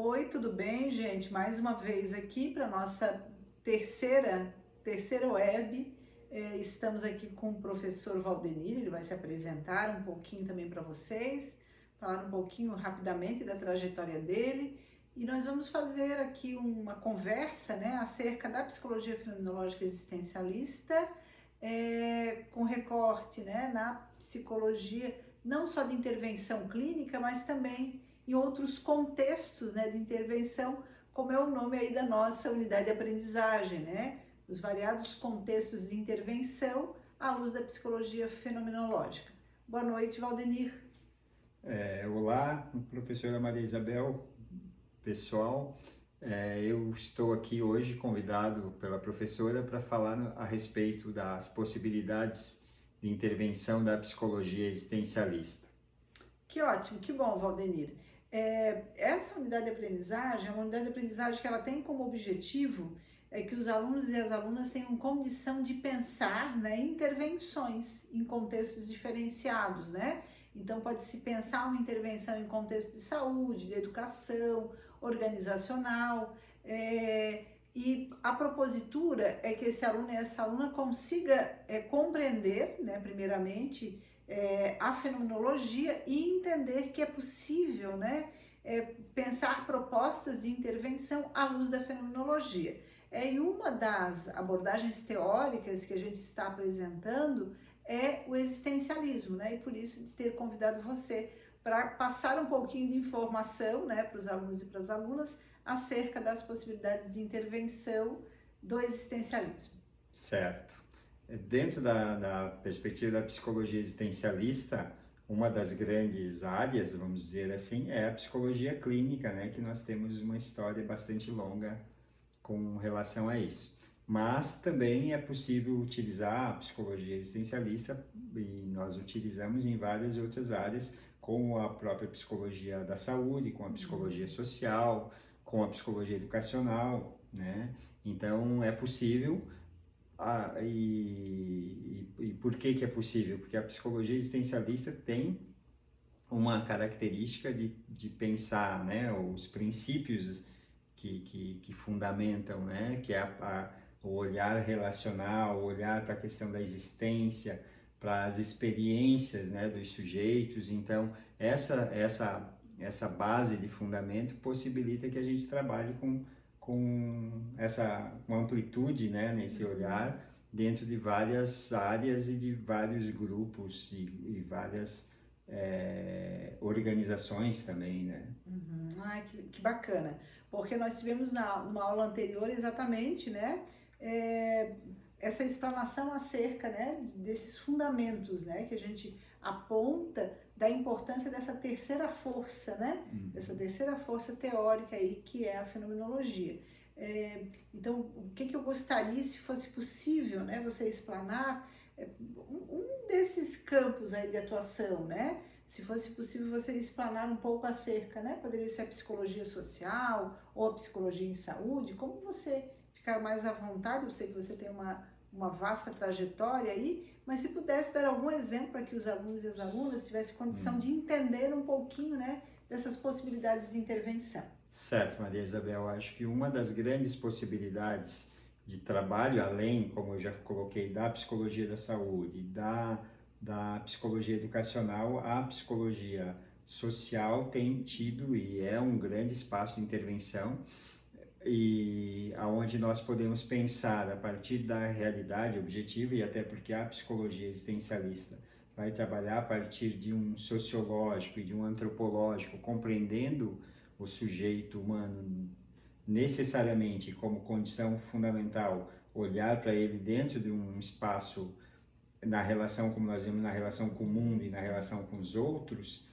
Oi, tudo bem, gente? Mais uma vez aqui para nossa terceira web. Estamos aqui com o professor Valdenir, ele vai se apresentar um pouquinho também para vocês, falar um pouquinho rapidamente da trajetória dele e nós vamos fazer aqui uma conversa, né, acerca da psicologia fenomenológica existencialista, com recorte, né, na psicologia não só de intervenção clínica, mas também em outros contextos, né, de intervenção, como é o nome aí da nossa unidade de aprendizagem, né? Os variados contextos de intervenção à luz da psicologia fenomenológica. Boa noite, Valdenir. Olá, professora Maria Isabel, pessoal. Eu estou aqui hoje convidado pela professora para falar a respeito das possibilidades de intervenção da psicologia existencialista. Que ótimo, que bom, Valdenir. Essa unidade de aprendizagem é uma unidade de aprendizagem que ela tem como objetivo que os alunos e as alunas tenham condição de pensar, né, intervenções em contextos diferenciados, né? Então pode-se pensar uma intervenção em contexto de saúde, de educação, organizacional, e a propositura é que esse aluno e essa aluna consiga compreender, né, primeiramente, a fenomenologia e entender que é possível, né, pensar propostas de intervenção à luz da fenomenologia. E uma das abordagens teóricas que a gente está apresentando é o existencialismo, né, e por isso ter convidado você para passar um pouquinho de informação, né, para os alunos e para as alunas acerca das possibilidades de intervenção do existencialismo. Certo. Dentro da perspectiva da psicologia existencialista, uma das grandes áreas, vamos dizer assim, é a psicologia clínica, né? Que nós temos uma história bastante longa com relação a isso. Mas também é possível utilizar a psicologia existencialista e nós utilizamos em várias outras áreas, como a própria psicologia da saúde, com a psicologia social, com a psicologia educacional, né? Então é possível. E por que é possível? Porque a psicologia existencialista tem uma característica de pensar, né, os princípios que fundamentam, né, que é o olhar relacional, o olhar para a questão da existência, para as experiências, né, dos sujeitos. Então, essa base de fundamento possibilita que a gente trabalhe com essa uma amplitude, né, nesse olhar dentro de várias áreas e de vários grupos e várias organizações também, né? Uhum. Ai, que bacana, porque nós tivemos numa aula anterior exatamente, né, essa explanação acerca, né, desses fundamentos, né, que a gente aponta da importância dessa terceira força, né, dessa terceira força teórica aí, que é a fenomenologia. Então, o que eu gostaria, se fosse possível, né, você explanar um desses campos aí de atuação, né, se fosse possível você explanar um pouco acerca, né? Poderia ser a psicologia social ou a psicologia em saúde, como você ficar mais à vontade, eu sei que você tem uma vasta trajetória aí, mas se pudesse dar algum exemplo para que os alunos e as alunas tivessem condição de entender um pouquinho, né, dessas possibilidades de intervenção. Certo, Maria Isabel, acho que uma das grandes possibilidades de trabalho, além, como eu já coloquei, da psicologia da saúde, da psicologia educacional, a psicologia social tem tido e é um grande espaço de intervenção e aonde nós podemos pensar a partir da realidade objetiva e até porque a psicologia existencialista vai trabalhar a partir de um sociológico e de um antropológico, compreendendo o sujeito humano necessariamente como condição fundamental, olhar para ele dentro de um espaço na relação, como nós vemos, na relação com o mundo e na relação com os outros,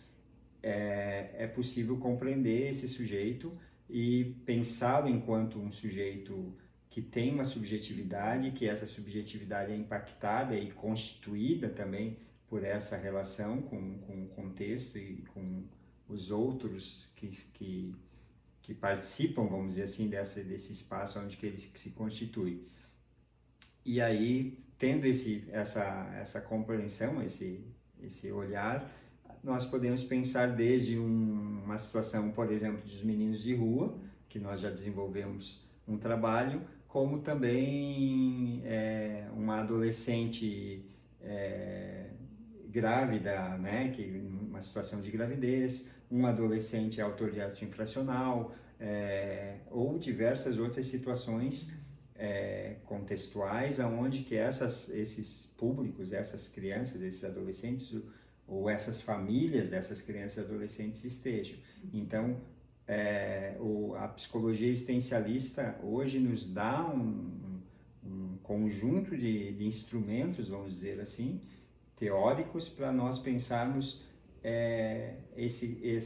é possível compreender esse sujeito e pensá-lo enquanto um sujeito que tem uma subjetividade, que essa subjetividade é impactada e constituída também por essa relação com o contexto e com os outros que participam, vamos dizer assim, desse espaço onde que ele se constitui. E aí, tendo essa compreensão, esse olhar, nós podemos pensar desde uma situação, por exemplo, dos meninos de rua, que nós já desenvolvemos um trabalho, como também uma adolescente grávida, né, que uma situação de gravidez, um adolescente autor de ato infracional, ou diversas outras situações contextuais, aonde que esses públicos, essas crianças, esses adolescentes ou essas famílias dessas crianças e adolescentes estejam. Então, a psicologia existencialista hoje nos dá um conjunto de instrumentos, vamos dizer assim, teóricos para nós pensarmos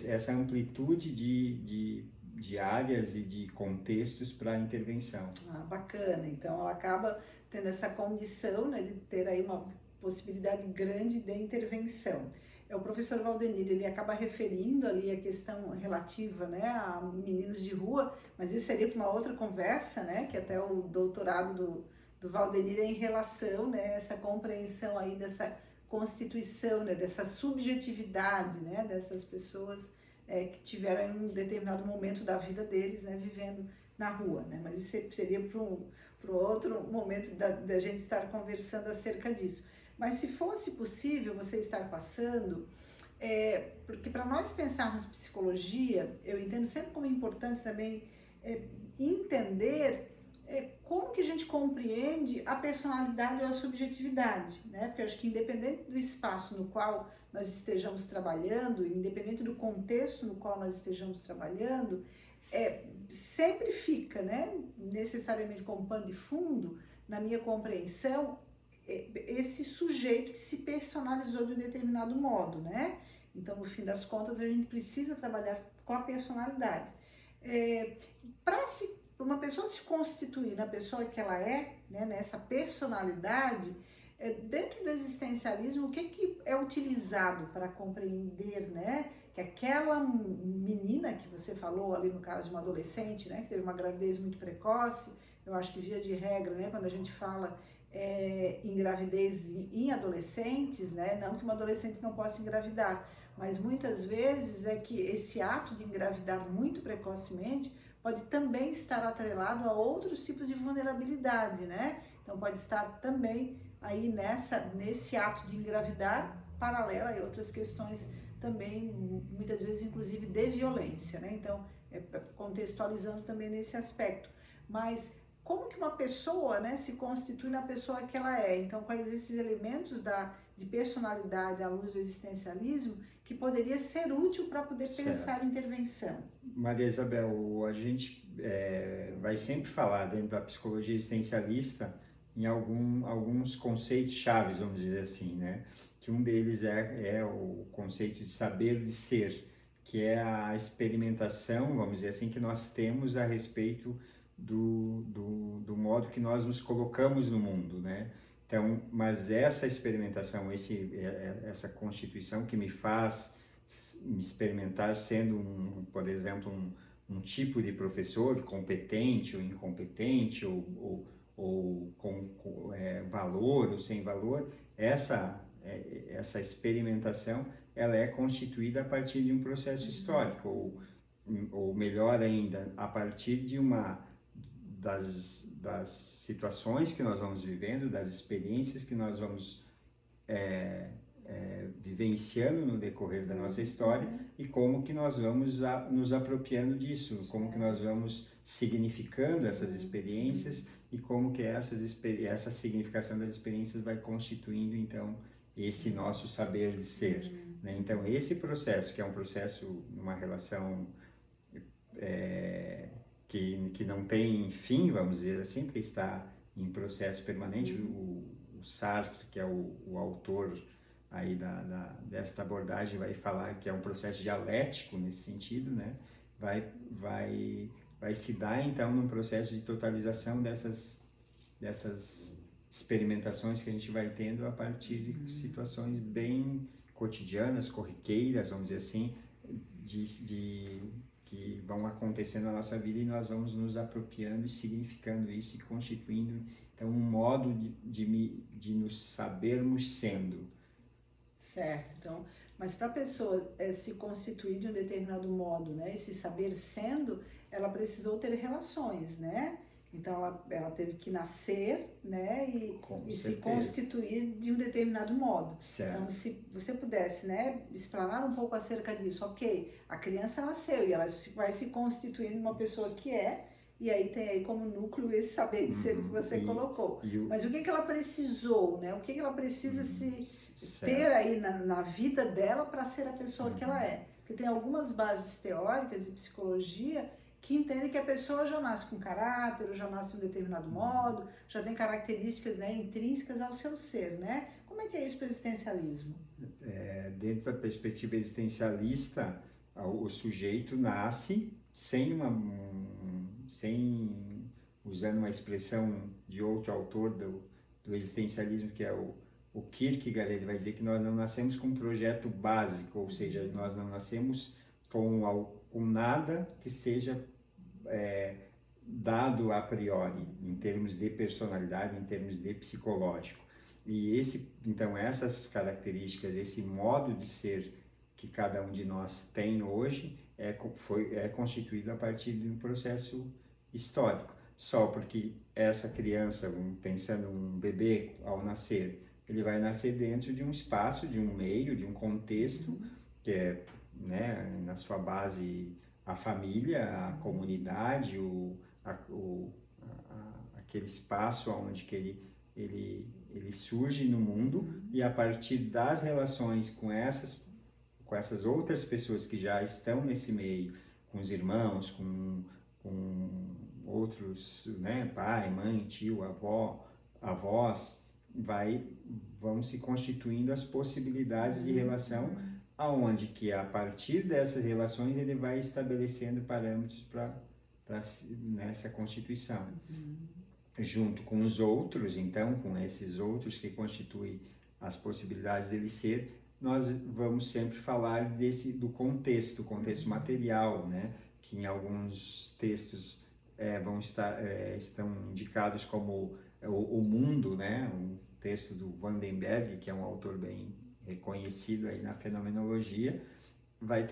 essa amplitude de áreas e de contextos para a intervenção. Bacana. Então, ela acaba tendo essa condição, né, de ter aí uma possibilidade grande de intervenção. O professor Valdenir, ele acaba referindo ali a questão relativa, né, a meninos de rua, mas isso seria para uma outra conversa, né, que até o doutorado do Valdenir é em relação, né, essa compreensão aí dessa constituição, né, dessa subjetividade, né, dessas pessoas que tiveram em um determinado momento da vida deles, né, vivendo na rua, né, mas isso seria para um outro momento da gente estar conversando acerca disso. Mas se fosse possível você estar passando, porque para nós pensarmos psicologia, eu entendo sempre como importante também entender como que a gente compreende a personalidade ou a subjetividade, né? Porque eu acho que independente do espaço no qual nós estejamos trabalhando, independente do contexto no qual nós estejamos trabalhando, sempre fica, né, necessariamente como pano de fundo, na minha compreensão, esse sujeito que se personalizou de um determinado modo, né? Então, no fim das contas, a gente precisa trabalhar com a personalidade. Para uma pessoa se constituir na pessoa que ela é, né, nessa personalidade, dentro do existencialismo, o que é utilizado para compreender, né, que aquela menina que você falou ali no caso de uma adolescente, né, que teve uma gravidez muito precoce, eu acho que via de regra, né, quando a gente fala em gravidez em adolescentes, né, não que uma adolescente não possa engravidar, mas muitas vezes é que esse ato de engravidar muito precocemente pode também estar atrelado a outros tipos de vulnerabilidade, né? Então pode estar também aí nesse ato de engravidar paralela a outras questões também, muitas vezes inclusive de violência, né? Então, contextualizando também nesse aspecto. Mas como que uma pessoa, né, se constitui na pessoa que ela é? Então, quais esses elementos de personalidade à luz do existencialismo que poderia ser útil para poder pensar em intervenção? Maria Isabel, a gente vai sempre falar dentro da psicologia existencialista em alguns conceitos chaves, vamos dizer assim, né? Que um deles é o conceito de saber de ser, que é a experimentação, vamos dizer assim, que nós temos a respeito do modo que nós nos colocamos no mundo, né? Então, mas essa experimentação, essa constituição que me faz me experimentar sendo, por exemplo, um tipo de professor competente ou incompetente, ou com valor ou sem valor, essa experimentação ela é constituída a partir de um processo histórico, ou melhor ainda, a partir de das situações que nós vamos vivendo, das experiências que nós vamos vivenciando no decorrer da nossa história e como que nós vamos nos apropriando disso, como que nós vamos significando essas experiências e como que essa significação das experiências vai constituindo, então, esse nosso saber de ser, né? Então, esse processo, que é um processo, uma relação que não tem fim, vamos dizer assim, porque está em processo permanente. O Sartre, que é o autor aí desta abordagem, vai falar que é um processo dialético nesse sentido, né? Vai se dar, então, num processo de totalização dessas experimentações que a gente vai tendo a partir de situações bem cotidianas, corriqueiras, vamos dizer assim, que vão acontecendo na nossa vida, e nós vamos nos apropriando e significando isso e constituindo, então, um modo de nos sabermos sendo. Certo. Então, Mas para a pessoa se constituir de um determinado modo, né, esse saber sendo, ela precisou ter relações, né? Então ela teve que nascer, né, Com e se certeza. constituir de um determinado modo. Certo. Então, se você pudesse, né, explanar um pouco acerca disso, ok, a criança nasceu e ela vai se constituindo uma pessoa que é, e aí tem aí como núcleo esse saber de ser que você colocou. Mas o que que ela precisou, né? O que que ela precisa ter aí na vida dela para ser a pessoa que ela é? Porque tem algumas bases teóricas de psicologia que entendem que a pessoa já nasce com caráter, ou já nasce de um determinado modo, já tem características, né, intrínsecas ao seu ser, né? Como é que é isso para o existencialismo? Dentro da perspectiva existencialista, o sujeito nasce usando uma expressão de outro autor do existencialismo, que é o Kierkegaard. Ele vai dizer que nós não nascemos com um projeto básico, ou seja, nós não nascemos com nada que seja dado a priori, em termos de personalidade, em termos de psicológico. E então essas características, esse modo de ser que cada um de nós tem hoje é constituído a partir de um processo histórico. Só porque essa criança, pensando um bebê ao nascer, ele vai nascer dentro de um espaço, de um meio, de um contexto, que é, né, na sua base a família, a comunidade, aquele espaço onde que ele surge no mundo, e a partir das relações com essas outras pessoas que já estão nesse meio, com os irmãos, com outros, né, pai, mãe, tio, avós, vão se constituindo as possibilidades de relação, aonde que a partir dessas relações ele vai estabelecendo parâmetros para nessa constituição. Junto com os outros, então, com esses outros que constituem as possibilidades dele ser, nós vamos sempre falar do contexto material, né? Que em alguns textos estão indicados como o mundo, né? Um texto do Vandenberg, que é um autor bem reconhecido aí na fenomenologia, vai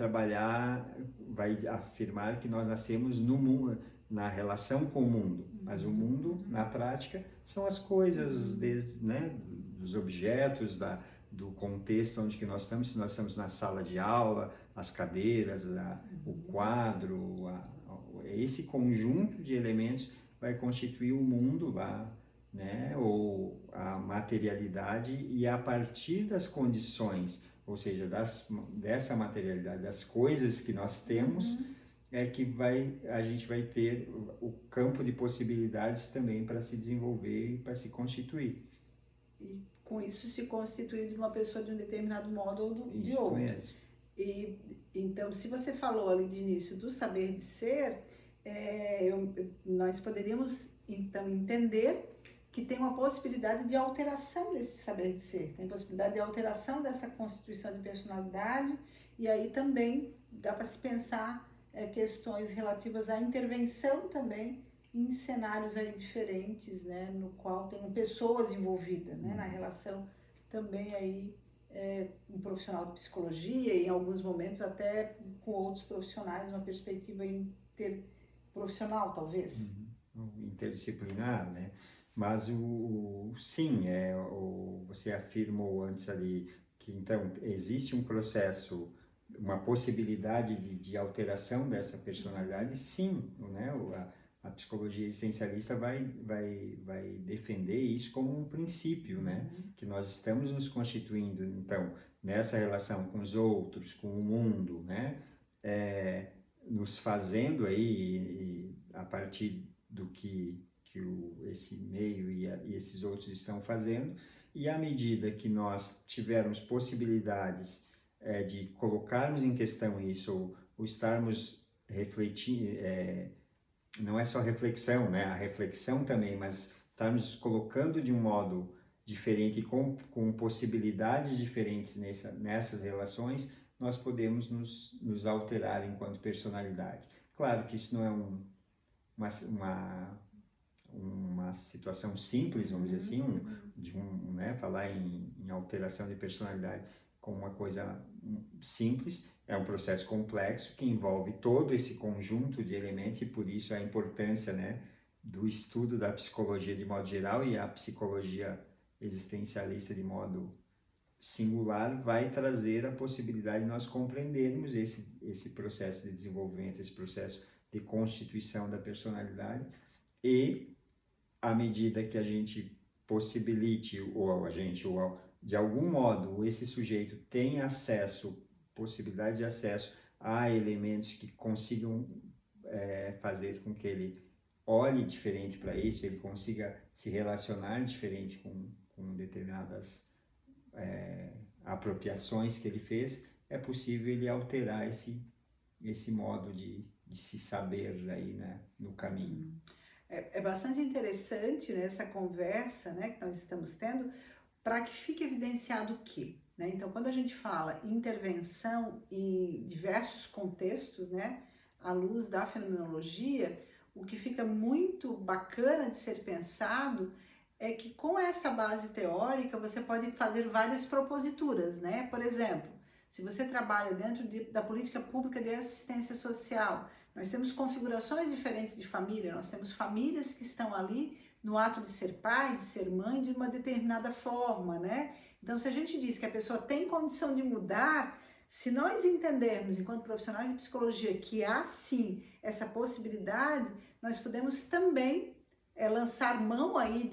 afirmar que nós nascemos no mundo, na relação com o mundo, mas o mundo, na prática, são as coisas, né, dos objetos, do contexto onde que nós estamos. Se nós estamos na sala de aula, as cadeiras, o quadro, esse conjunto de elementos vai constituir o mundo lá, né, ou a materialidade, e a partir das condições, ou seja, dessa materialidade, das coisas que nós temos, é que a gente vai ter o campo de possibilidades também para se desenvolver e para se constituir. E com isso se constituir de uma pessoa de um determinado modo ou de outro. Mesmo. E então, se você falou ali de início do saber de ser, nós poderíamos então entender que tem uma possibilidade de alteração desse saber de ser, tem possibilidade de alteração dessa constituição de personalidade, e aí também dá para se pensar questões relativas à intervenção também em cenários aí diferentes, né, no qual tem pessoas envolvidas, né, na relação também aí um profissional de psicologia, e em alguns momentos até com outros profissionais, uma perspectiva interprofissional, talvez. Interdisciplinar, né? Mas sim, você afirmou antes ali que então existe um processo, uma possibilidade de alteração dessa personalidade, sim, né? A psicologia existencialista vai defender isso como um princípio, né? Que nós estamos nos constituindo, então, nessa relação com os outros, com o mundo, né? Nos fazendo aí, a partir do que esse meio e esses outros estão fazendo, e à medida que nós tivermos possibilidades de colocarmos em questão isso, ou estarmos refletindo, não é só reflexão, né? A reflexão também, mas estarmos colocando de um modo diferente, com possibilidades diferentes nessas relações, nós podemos nos alterar enquanto personalidade. Claro que isso não é uma situação simples, vamos dizer assim, né? Falar em alteração de personalidade como uma coisa simples, é um processo complexo que envolve todo esse conjunto de elementos e por isso a importância, né, do estudo da psicologia de modo geral e a psicologia existencialista de modo singular vai trazer a possibilidade de nós compreendermos esse processo de desenvolvimento, esse processo de constituição da personalidade e à medida que a gente possibilite ou de algum modo esse sujeito tem acesso, possibilidade de acesso a elementos que consigam fazer com que ele olhe diferente para isso, ele consiga se relacionar diferente com determinadas apropriações que ele fez, é possível ele alterar esse modo de se saber aí, né, no caminho. É bastante interessante, né, essa conversa, né, que nós estamos tendo, para que fique evidenciado o quê? Né? Então, quando a gente fala em intervenção em diversos contextos, né, à luz da fenomenologia, o que fica muito bacana de ser pensado é que com essa base teórica você pode fazer várias proposituras, né? Por exemplo, se você trabalha dentro da política pública de assistência social, nós temos configurações diferentes de família, nós temos famílias que estão ali no ato de ser pai, de ser mãe, de uma determinada forma, né? Então, se a gente diz que a pessoa tem condição de mudar, se nós entendermos, enquanto profissionais de psicologia, que há sim essa possibilidade, nós podemos também lançar mão aí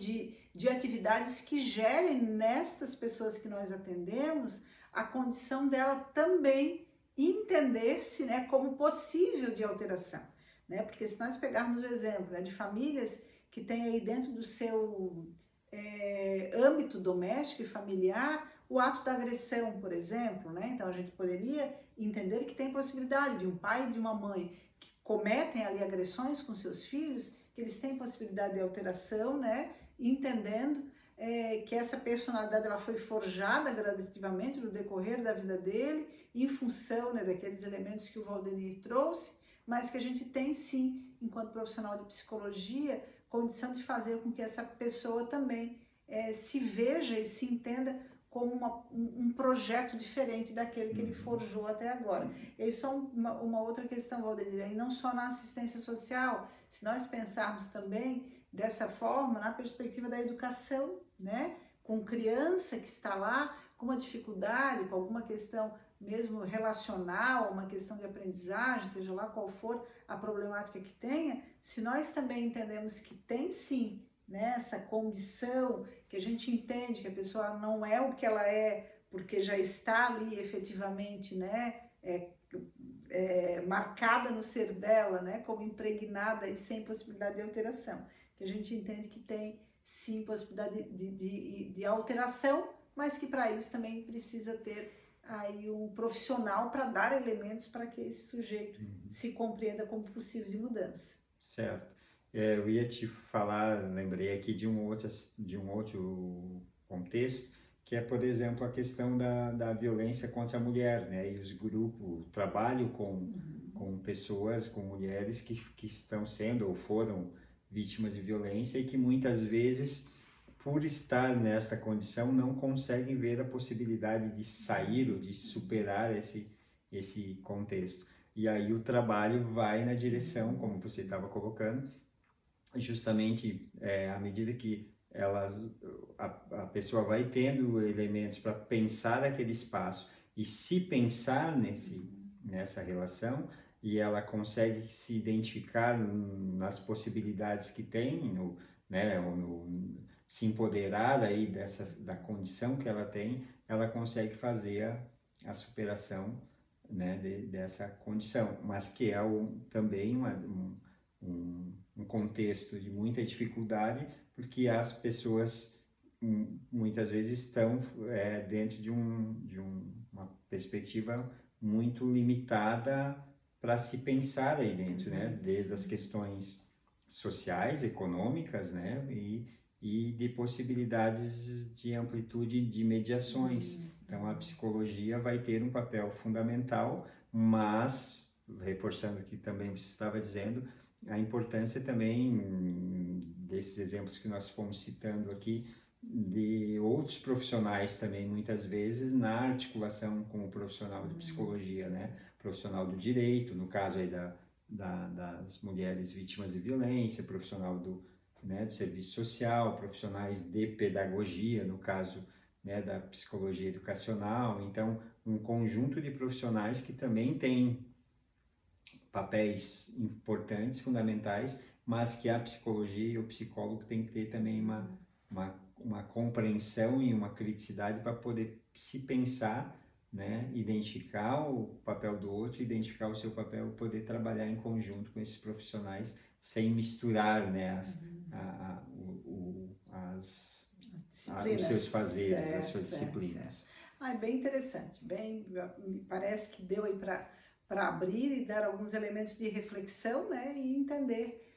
de atividades que gerem nestas pessoas que nós atendemos a condição dela também entender-se, né, como possível de alteração, né? Porque se nós pegarmos o exemplo, né, de famílias que têm aí dentro do seu âmbito doméstico e familiar o ato da agressão, por exemplo, né? Então a gente poderia entender que tem possibilidade de um pai e de uma mãe que cometem ali agressões com seus filhos, que eles têm possibilidade de alteração, né? Entendendo que essa personalidade ela foi forjada gradativamente no decorrer da vida dele, em função, né, daqueles elementos que o Valdenir trouxe, mas que a gente tem sim, enquanto profissional de psicologia, condição de fazer com que essa pessoa também se veja e se entenda como um projeto diferente daquele que ele forjou até agora. E aí só uma outra questão, Valdenir, aí não só na assistência social, se nós pensarmos também dessa forma, na perspectiva da educação, né? Com criança que está lá com uma dificuldade, com alguma questão mesmo relacional, uma questão de aprendizagem, seja lá qual for a problemática que tenha, se nós também entendemos que tem sim, né, essa condição, que a gente entende que a pessoa não é o que ela é, porque já está ali efetivamente, né, marcada no ser dela, né, como impregnada e sem possibilidade de alteração, que a gente entende que tem sim possibilidade de alteração, mas que para isso também precisa ter aí um profissional para dar elementos para que esse sujeito se compreenda como possível de mudança. Certo. Eu ia te falar, lembrei aqui de um outro contexto, que é, por exemplo, a questão da violência contra a mulher, né? E os grupos, trabalho com pessoas, com mulheres que estão sendo ou foram vítimas de violência e que muitas vezes, por estar nesta condição, não conseguem ver a possibilidade de sair ou de superar esse contexto. E aí o trabalho vai na direção, como você estava colocando, justamente à medida que a pessoa vai tendo elementos para pensar aquele espaço e se pensar nessa relação, e ela consegue se identificar nas possibilidades que tem, se empoderar aí da condição que ela tem, ela consegue fazer a superação, né, dessa condição, mas que é também um contexto de muita dificuldade, porque as pessoas muitas vezes estão dentro de uma perspectiva muito limitada para se pensar aí dentro, né? Desde as questões sociais, econômicas, né? E de possibilidades de amplitude de mediações. Então, a psicologia vai ter um papel fundamental, mas, reforçando o que também você estava dizendo, a importância também desses exemplos que nós fomos citando aqui, de outros profissionais também, muitas vezes, na articulação com o profissional de psicologia, né? Profissional do direito, no caso aí das mulheres vítimas de violência, profissional do serviço social, profissionais de pedagogia, no caso, né, da psicologia educacional. Então, um conjunto de profissionais que também têm papéis importantes, fundamentais, mas que a psicologia e o psicólogo tem que ter também uma compreensão e uma criticidade para poder se pensar, né, identificar o papel do outro, identificar o seu papel e poder trabalhar em conjunto com esses profissionais sem misturar, né, os seus fazeres, as suas disciplinas. É bem interessante, me parece que deu aí para abrir e dar alguns elementos de reflexão, né, e entender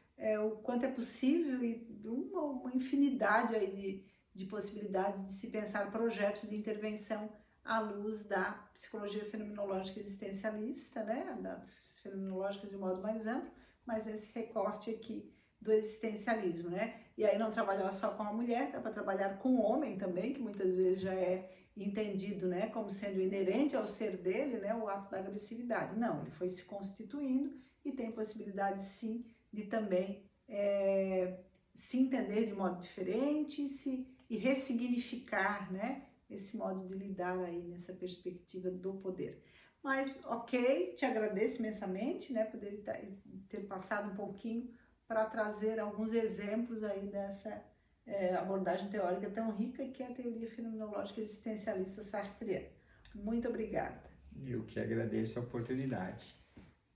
o quanto é possível e uma infinidade aí de possibilidades de se pensar projetos de intervenção à luz da psicologia fenomenológica existencialista, né, das fenomenológicas de um modo mais amplo, mas nesse recorte aqui do existencialismo, né? E aí não trabalhar só com a mulher, dá para trabalhar com o homem também, que muitas vezes já é entendido, né, como sendo inerente ao ser dele, né, o ato da agressividade. Não, ele foi se constituindo e tem possibilidade, sim, de também se entender de modo diferente e ressignificar, né, esse modo de lidar aí nessa perspectiva do poder. Mas, ok, te agradeço imensamente, né, poder ter passado um pouquinho para trazer alguns exemplos aí dessa abordagem teórica tão rica que é a teoria fenomenológica existencialista sartreana. Muito obrigada. Eu que agradeço a oportunidade.